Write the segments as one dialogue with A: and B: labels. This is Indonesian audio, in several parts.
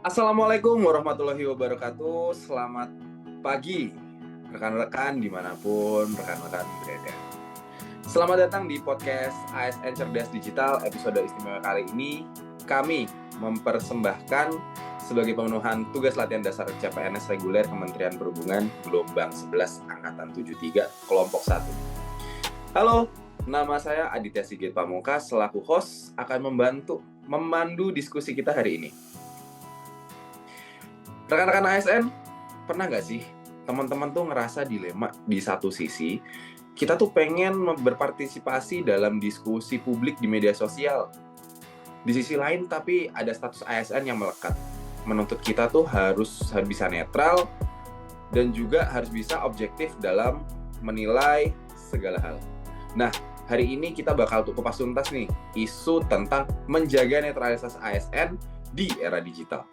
A: Assalamualaikum warahmatullahi wabarakatuh. Selamat pagi, rekan-rekan dimanapun rekan-rekan berada. Selamat datang di podcast ASN Cerdas Digital. Episode istimewa kali ini kami mempersembahkan sebagai pemenuhan tugas latihan dasar CPNS reguler Kementerian Perhubungan gelombang 11 Angkatan 73 kelompok 1. Halo, nama saya Aditya Sigit Pamungkas selaku host akan memandu diskusi kita hari ini. Rekan-rekan ASN, pernah nggak sih teman-teman tuh ngerasa dilema di satu sisi, kita tuh pengen berpartisipasi dalam diskusi publik di media sosial. Di sisi lain tapi ada status ASN yang melekat, menuntut kita tuh harus bisa netral dan juga harus bisa objektif dalam menilai segala hal. Nah, hari ini kita bakal tuh kupas tuntas nih isu tentang menjaga netralitas ASN di era digital.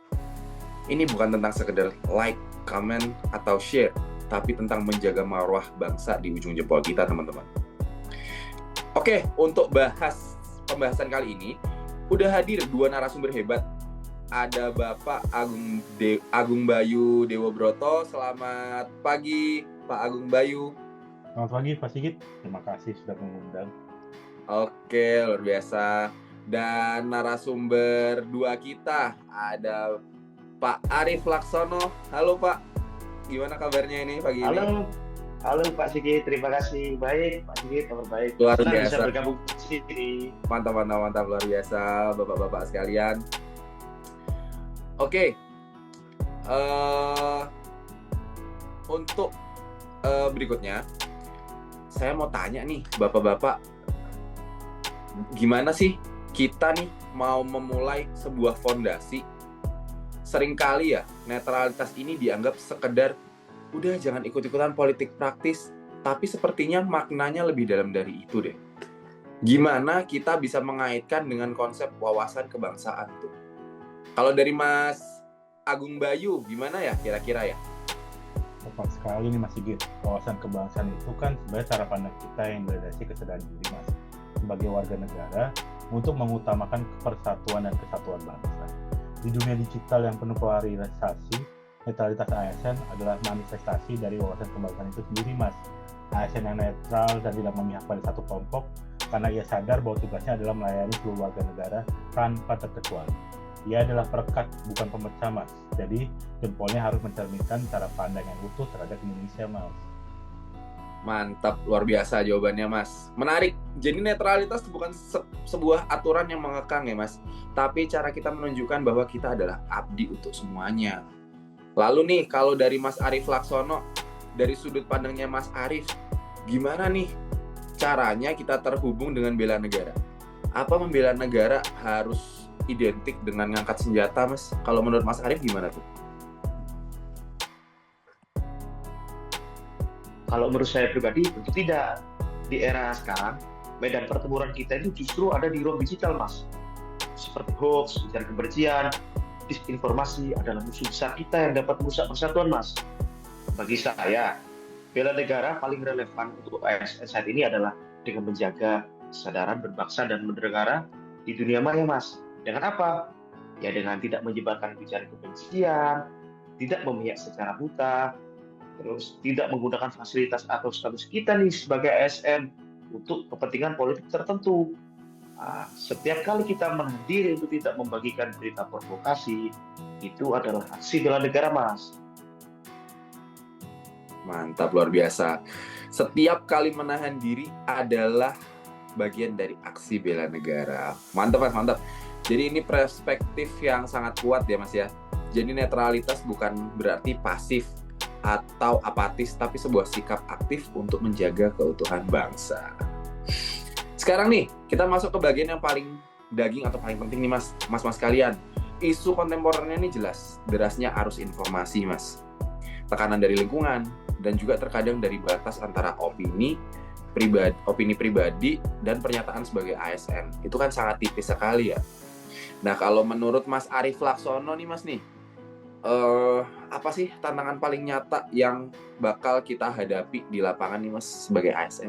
A: Ini bukan tentang sekedar like, comment, atau share, tapi tentang menjaga marwah bangsa di ujung jempol kita, teman-teman. Oke, untuk pembahasan kali ini, udah hadir dua narasumber hebat. Ada Bapak Agung Bayu Dewo Broto. Selamat pagi, Pak Agung Bayu.
B: Selamat pagi, Pak Sigit. Terima kasih sudah mengundang.
A: Oke, luar biasa. Dan narasumber dua kita, ada Pak Arief Laksono. Halo Pak, gimana kabarnya ini pagi ini?
C: Halo Pak Sigit, terima kasih. Baik, Pak Sigit, kabar baik.
A: Luar
C: Senang
A: biasa.
C: bisa bergabung di sini.
A: Mantap, luar biasa Bapak-bapak sekalian. Oke, untuk berikutnya, saya mau tanya nih Bapak-bapak, gimana sih kita nih mau memulai sebuah fondasi? Seringkali ya, netralitas ini dianggap sekedar udah jangan ikut-ikutan politik praktis, tapi sepertinya maknanya lebih dalam dari itu deh. Gimana kita bisa mengaitkan dengan konsep wawasan kebangsaan tuh? Kalau dari Mas Agung Bayu, gimana ya kira-kira ya?
B: Tepat sekali nih Mas Sigit. Wawasan kebangsaan itu kan sebenarnya cara pandang kita yang berlandasi kesadaran diri Mas, sebagai warga negara untuk mengutamakan persatuan dan kesatuan bangsa. Di dunia digital yang penuh polarisasi, netralitas ASN adalah manifestasi dari wawasan kebangsaan itu sendiri, Mas. ASN yang netral dan tidak memihak pada satu kelompok karena ia sadar bahwa tugasnya adalah melayani seluruh warga negara tanpa terkecuali. Ia adalah perekat, bukan pemecah, Mas. Jadi, jempolnya harus mencerminkan cara pandang yang utuh terhadap Indonesia, Mas.
A: Mantap, luar biasa jawabannya Mas. Menarik. Jadi netralitas bukan sebuah aturan yang mengekang ya Mas, tapi cara kita menunjukkan bahwa kita adalah abdi untuk semuanya. Lalu nih, kalau dari Mas Arief Laksono, dari sudut pandangnya Mas Arief, gimana nih caranya kita terhubung dengan bela negara? Apa membela negara harus identik dengan ngangkat senjata Mas? Kalau menurut Mas Arief gimana tuh?
C: Kalau menurut saya pribadi, tentu tidak. Di era sekarang, medan pertempuran kita itu justru ada di ruang digital, Mas. Seperti hoax, ujaran kebencian, disinformasi adalah musuh besar kita yang dapat merusak persatuan, Mas. Bagi saya, bela negara paling relevan untuk ASN saat ini adalah dengan menjaga kesadaran berbangsa dan bernegara di dunia maya, Mas. Dengan apa? Ya dengan tidak menyebarkan ujaran kebencian, tidak memihak secara buta, terus tidak menggunakan fasilitas atau status kita nih sebagai ASN untuk kepentingan politik tertentu. Setiap kali kita menghadiri untuk tidak membagikan berita provokasi, itu adalah aksi bela negara, Mas.
A: Mantap, luar biasa. Setiap kali menahan diri adalah bagian dari aksi bela negara. Mantap Mas, mantap. Jadi ini perspektif yang sangat kuat ya Mas ya. Jadi netralitas bukan berarti pasif atau apatis, tapi sebuah sikap aktif untuk menjaga keutuhan bangsa. Sekarang nih, kita masuk ke bagian yang paling daging atau paling penting nih mas kalian. Isu kontemporernya nih jelas, derasnya arus informasi Mas. Tekanan dari lingkungan, dan juga terkadang dari batas antara opini pribadi dan pernyataan sebagai ASN. Itu kan sangat tipis sekali ya. Nah kalau menurut Mas Arief Laksono nih Mas nih, apa sih tantangan paling nyata yang bakal kita hadapi di lapangan nih Mas sebagai ASN?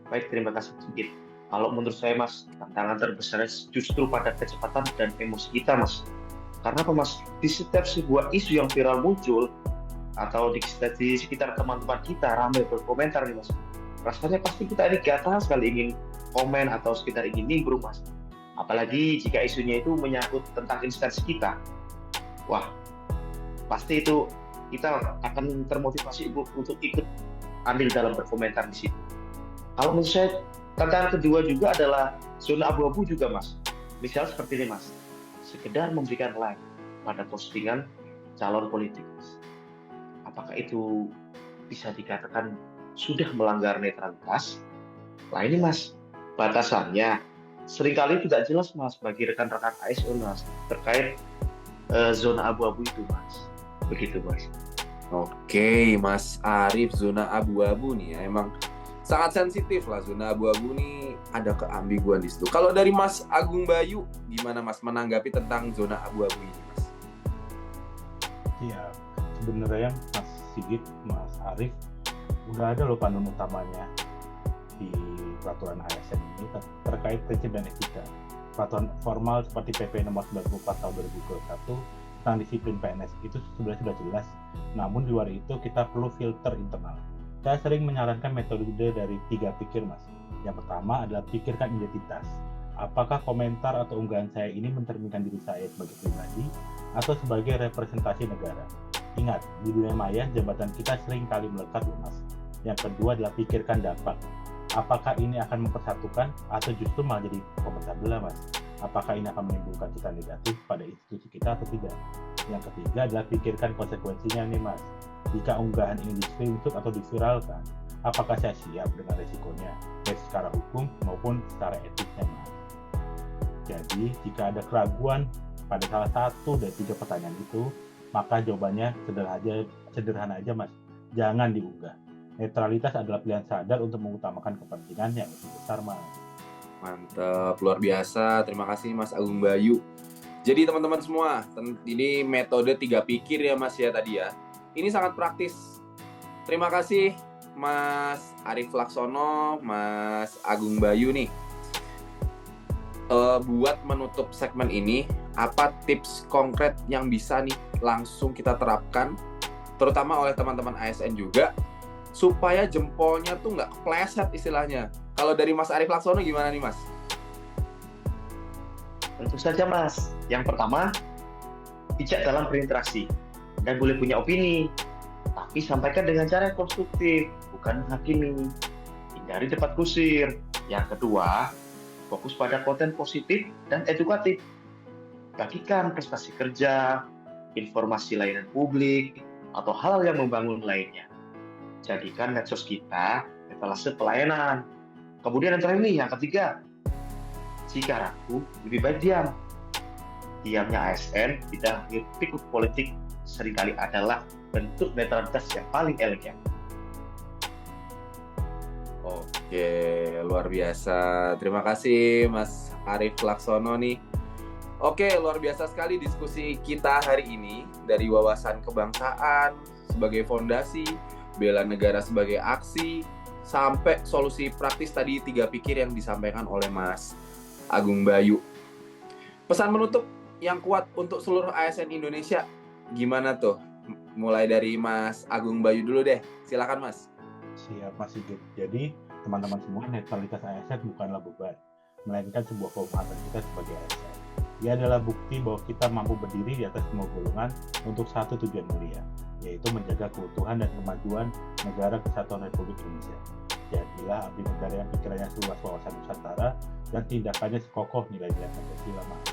C: Baik, terima kasih sedikit. Kalau menurut saya Mas, tantangan terbesarnya justru pada kecepatan dan emosi kita Mas. Karena apa Mas? Di setiap sebuah isu yang viral muncul atau di sekitar teman-teman kita ramai berkomentar nih Mas, rasanya pasti kita ini gatal sekali ingin komen atau sekitar ingin nimbrung Mas. Apalagi jika isunya itu menyangkut tentang instansi kita. Wah, pasti itu kita akan termotivasi untuk ikut ambil dalam berkomentar di situ. Kalau menurut saya, tantangan kedua juga adalah zona abu-abu juga Mas. Misal seperti ini Mas, sekedar memberikan like pada postingan calon politik. Apakah itu bisa dikatakan sudah melanggar netralitas? Nah ini Mas, batasannya seringkali tidak jelas Mas bagi rekan-rekan ASN Mas terkait zona abu-abu itu Mas. Begitu Mas.
A: Oke, Mas Arif, zona abu-abu nih ya, emang sangat sensitif lah zona abu-abu nih, ada keambiguan di situ. Kalau dari Mas Agung Bayu, gimana Mas menanggapi tentang zona abu-abu ini Mas?
B: Iya, sebenarnya Mas Sigit, Mas Arif, udah ada loh panduan utamanya di peraturan ASN ini terkait prinsip dan etika. Peraturan formal seperti PP nomor 94 tahun 2021 tentang disiplin PNS itu sudah jelas. Namun di luar itu kita perlu filter internal. Saya sering menyarankan metode dari 3 pikir Mas. Yang pertama adalah pikirkan identitas. Apakah komentar atau unggahan saya ini mencerminkan diri saya sebagai pribadi atau sebagai representasi negara? Ingat, di dunia maya jabatan kita sering kali melekat loh Mas. Yang kedua adalah pikirkan dampak. Apakah ini akan mempersatukan atau justru malah jadi pemecah belah Mas? Apakah ini akan menimbulkan citra negatif pada institusi kita atau tidak? Yang ketiga adalah pikirkan konsekuensinya nih Mas. Jika unggahan ini di-screenshot atau diviralkan, apakah saya siap dengan resikonya, baik secara hukum maupun secara etiknya Mas? Jadi, jika ada keraguan pada salah satu dari 3 pertanyaan itu, maka jawabannya sederhana aja Mas. Jangan diunggah. Netralitas adalah pilihan sadar untuk mengutamakan kepentingan yang lebih besar Mas.
A: Mantap, luar biasa. Terima kasih Mas Agung Bayu. Jadi teman-teman semua, ini metode 3 pikir ya Mas ya tadi ya. Ini sangat praktis. Terima kasih Mas Arif Laksono, Mas Agung Bayu nih. Buat menutup segmen ini, apa tips konkret yang bisa nih langsung kita terapkan, terutama oleh teman-teman ASN juga, supaya jempolnya tuh nggak kepleset istilahnya. Kalau dari Mas Arif Laksono gimana nih Mas?
C: Tentu saja Mas. Yang pertama, bijak dalam berinteraksi dan boleh punya opini, tapi sampaikan dengan cara yang konstruktif, bukan menghakimi. Hindari debat kusir. Yang kedua, fokus pada konten positif dan edukatif. Bagikan prestasi kerja, informasi layanan publik, atau hal yang membangun lainnya. Jadikan medsos kita etalase pelayanan. Kemudian yang terakhir nih, yang ketiga, jika ragu, lebih baik diam. Diamnya ASN tidak ikut politik seringkali adalah bentuk netralitas yang paling elegan.
A: Oke, luar biasa. Terima kasih Mas Arif Laksono nih. Oke, luar biasa sekali diskusi kita hari ini. Dari wawasan kebangsaan sebagai fondasi, bela negara sebagai aksi, sampai solusi praktis tadi 3 pikir yang disampaikan oleh Mas Agung Bayu. Pesan menutup yang kuat untuk seluruh ASN Indonesia gimana tuh? Mulai dari Mas Agung Bayu dulu deh. Silakan Mas.
B: Siap Mas Sigit. Jadi teman-teman semua, netralitas ASN bukanlah beban, melainkan sebuah kehormatan kita sebagai ASN. Ia adalah bukti bahwa kita mampu berdiri di atas semua golongan untuk satu tujuan mulia, yaitu menjaga keutuhan dan kemajuan negara kesatuan Republik Indonesia. Jadilah abdi negara yang pikirannya seluas wawasan Nusantara dan tindakannya sekokoh nilai-nilai Pancasila Mas.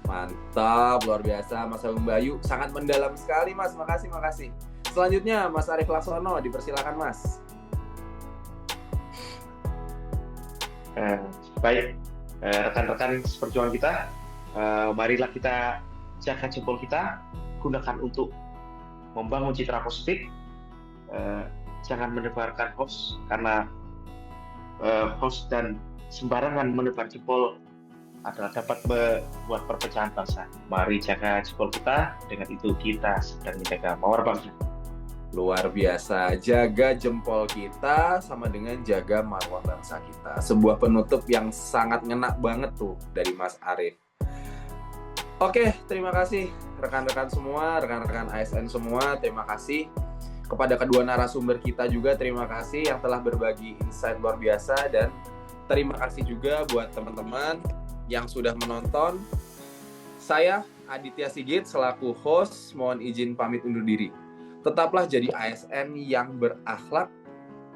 A: Mantap, luar biasa Mas Agung Bayu. Sangat mendalam sekali Mas, makasih. Selanjutnya Mas Arif Laksono, dipersilakan Mas.
C: Baik, rekan-rekan seperjuangan kita, marilah kita jaga jempol kita, gunakan untuk membangun citra positif, jangan menebarkan hoax, karena hoax dan sembarangan menebar jempol adalah dapat membuat perpecahan bangsa. Mari jaga jempol kita, dengan itu kita sedang menjaga mawar bangsa.
A: Luar biasa, jaga jempol kita sama dengan jaga marwah bangsa kita. Sebuah penutup yang sangat ngena banget tuh dari Mas Arif. Oke, terima kasih rekan-rekan semua, rekan-rekan ASN semua, terima kasih. Kepada kedua narasumber kita juga terima kasih yang telah berbagi insight luar biasa, dan terima kasih juga buat teman-teman yang sudah menonton. Saya Aditya Sigit selaku host mohon izin pamit undur diri. Tetaplah jadi ASN yang berakhlak,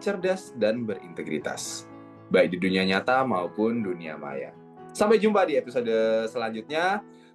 A: cerdas, dan berintegritas, baik di dunia nyata maupun dunia maya. Sampai jumpa di episode selanjutnya.